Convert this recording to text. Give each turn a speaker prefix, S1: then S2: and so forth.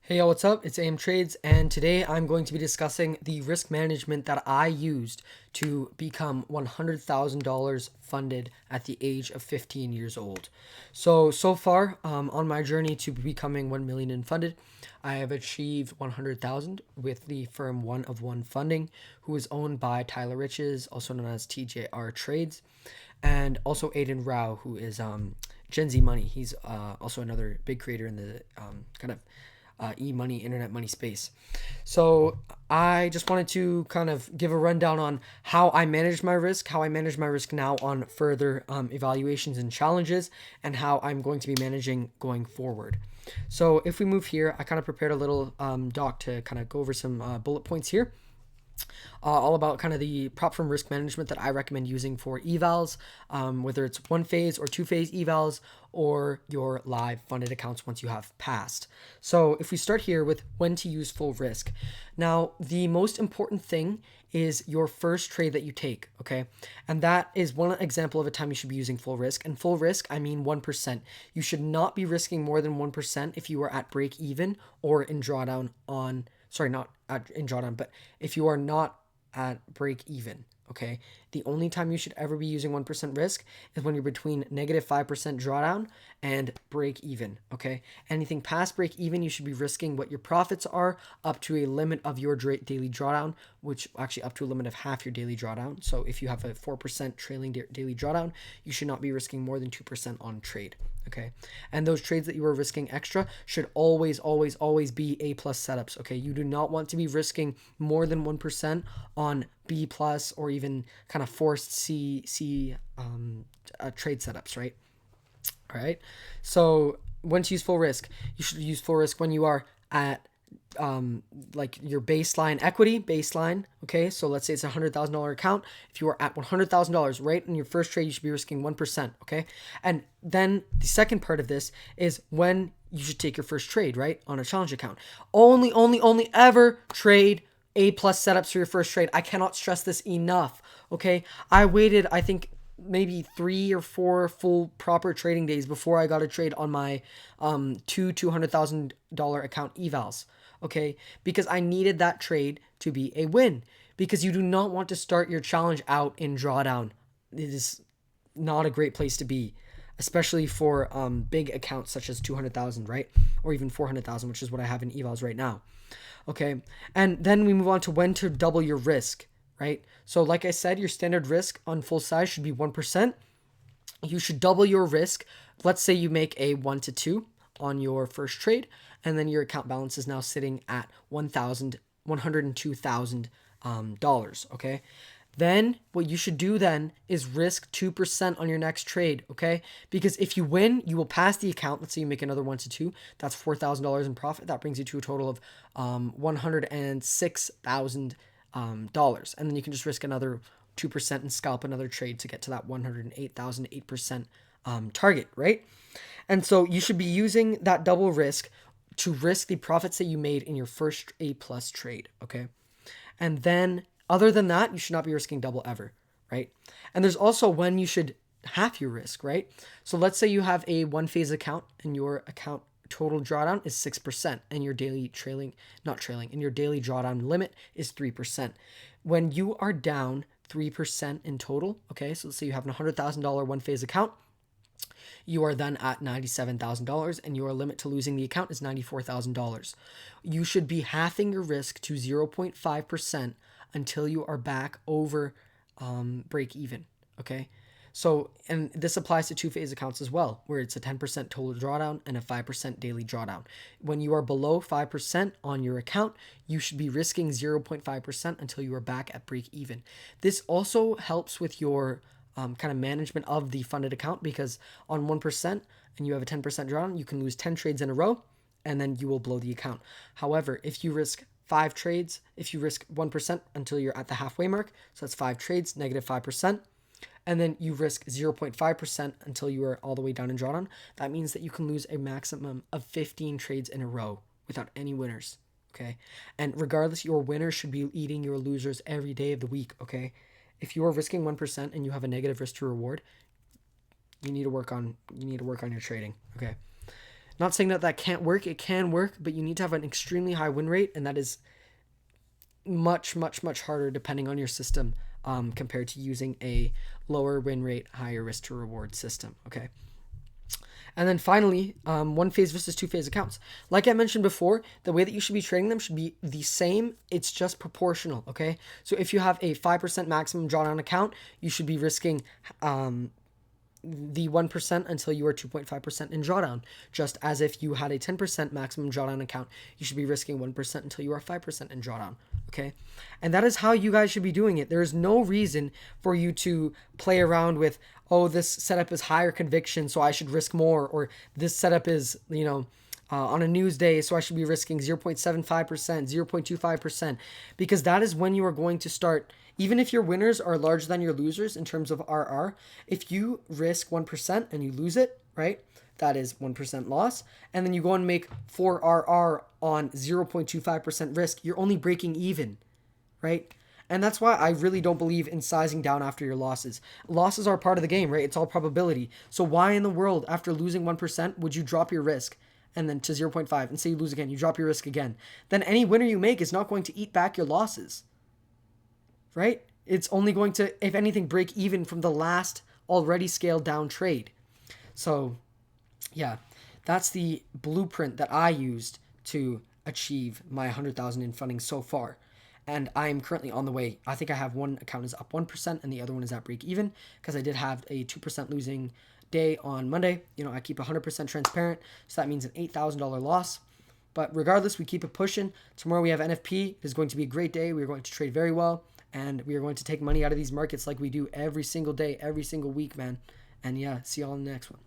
S1: Hey, yo, what's up? It's AM Trades, and today I'm going to be discussing the risk management that I used to become $100,000 funded at the age of 15 years old. So far, on my journey to becoming 1 million in funded, I have achieved 100,000 with the firm One of One Funding, who is owned by Tyler Riches, also known as TJR Trades, and also Aiden Rao, who is Gen Z Money. He's also another big creator in the kind of e-money, internet money space. So I just wanted to kind of give a rundown on how I manage my risk, how I manage my risk now on further evaluations and challenges, and how I'm going to be managing going forward. So if we move here, I kind of prepared a little doc to kind of go over some bullet points here, all about kind of the prop firm risk management that I recommend using for evals, whether it's one phase or two phase evals or your live funded accounts once you have passed. So if we start here with when to use full risk. Now, the most important thing is your first trade that you take, okay? And that is one example of a time you should be using full risk. And full risk, I mean 1%. You should not be risking more than 1% if you are at break even or in drawdown on, sorry, not in drawdown, but if you are not at break even. Okay. The only time you should ever be using 1% risk is when you're between -5% drawdown and break even. Okay. Anything past break even, you should be risking what your profits are up to a limit of your daily drawdown, which actually up to a limit of half your daily drawdown. So if you have a 4% trailing daily drawdown, you should not be risking more than 2% on trade. Okay. And those trades that you are risking extra should always, always, always be A plus setups. Okay. You do not want to be risking more than 1% on B plus or even kind of forced C trade setups, right? All right. So once you use full risk, you should use full risk when you are at like your baseline equity baseline. Okay, so let's say it's $100,000 account. If you are at $100,000 right in your first trade, you should be risking 1%. Okay, and then the second part of this is when you should take your first trade, right, on a challenge account. Only ever trade A plus setups for your first trade. I cannot stress this enough. Okay, I waited, I think, maybe 3 or 4 full proper trading days before I got a trade on my two $200,000 account evals. Okay, because I needed that trade to be a win. Because you do not want to start your challenge out in drawdown. It is not a great place to be, especially for big accounts such as 200,000, right, or even 400,000, which is what I have in evals right now. Okay, and then we move on to when to double your risk, right? So like I said, your standard risk on full size should be 1%. You should double your risk. Let's say you make a 1 to 2 on your first trade, and then your account balance is now sitting at $102,000. Okay, then what you should do then is risk 2% on your next trade. Okay, because if you win, you will pass the account. Let's say you make another 1 to 2, that's $4,000 in profit. That brings you to a total of $106,000, and then you can just risk another 2% and scalp another trade to get to that 108,000 8% target, right? And so you should be using that double risk to risk the profits that you made in your first A plus trade. Okay, and then other than that, you should not be risking double ever, right? And there's also when you should half your risk, right? So let's say you have a one phase account and your account total drawdown is 6% and your daily not trailing, and your daily drawdown limit is 3%. When you are down 3% in total, okay, so let's say you have a $100,000 one phase account, you are then at $97,000 and your limit to losing the account is $94,000. You should be halving your risk to 0.5% until you are back over break even. Okay. So, and this applies to two phase accounts as well, where it's a 10% total drawdown and a 5% daily drawdown. When you are below 5% on your account, you should be risking 0.5% until you are back at break even. This also helps with your kind of management of the funded account, because on 1% and you have a 10% drawdown, you can lose 10 trades in a row and then you will blow the account. However, if you risk 5 trades, if you risk 1% until you're at the halfway mark, so that's 5 trades, -5%, and then you risk 0.5% until you are all the way down in drawdown, that means that you can lose a maximum of 15 trades in a row without any winners. Okay. And regardless, your winners should be eating your losers every day of the week. Okay. If you are risking 1% and you have a negative risk to reward, you need to work on your trading. Okay. Not saying that that can't work. It can work, but you need to have an extremely high win rate, and that is much, much, much harder depending on your system compared to using a lower win rate, higher risk to reward system. Okay. And then finally, one phase versus two phase accounts. Like I mentioned before, the way that you should be trading them should be the same. It's just proportional. Okay. So if you have a 5% maximum drawdown account, you should be risking the 1% until you are 2.5% in drawdown. Just as if you had a 10% maximum drawdown account, you should be risking 1% until you are 5% in drawdown. Okay. And that is how you guys should be doing it. There is no reason for you to play around with, oh, this setup is higher conviction, so I should risk more, or this setup is, on a news day, so I should be risking 0.75%, 0.25%, because that is when you are going to start. Even if your winners are larger than your losers in terms of RR, if you risk 1% and you lose it, right, that is 1% loss, and then you go and make 4 RR on 0.25% risk, you're only breaking even, right? And that's why I really don't believe in sizing down after your losses. Losses are part of the game, right? It's all probability. So why in the world, after losing 1%, would you drop your risk and then to 0.5 and say you lose again, you drop your risk again? Then any winner you make is not going to eat back your losses, right? It's only going to, if anything, break even from the last already scaled down trade. So yeah, that's the blueprint that I used to achieve my 100,000 in funding so far. And I'm currently on the way. I think I have one account is up 1% and the other one is at break even, because I did have a 2% losing day on Monday. I keep 100% transparent. So that means an $8,000 loss. But regardless, we keep it pushing. Tomorrow we have NFP. It is going to be a great day. We're going to trade very well. And we are going to take money out of these markets like we do every single day, every single week, man. And yeah, see y'all in the next one.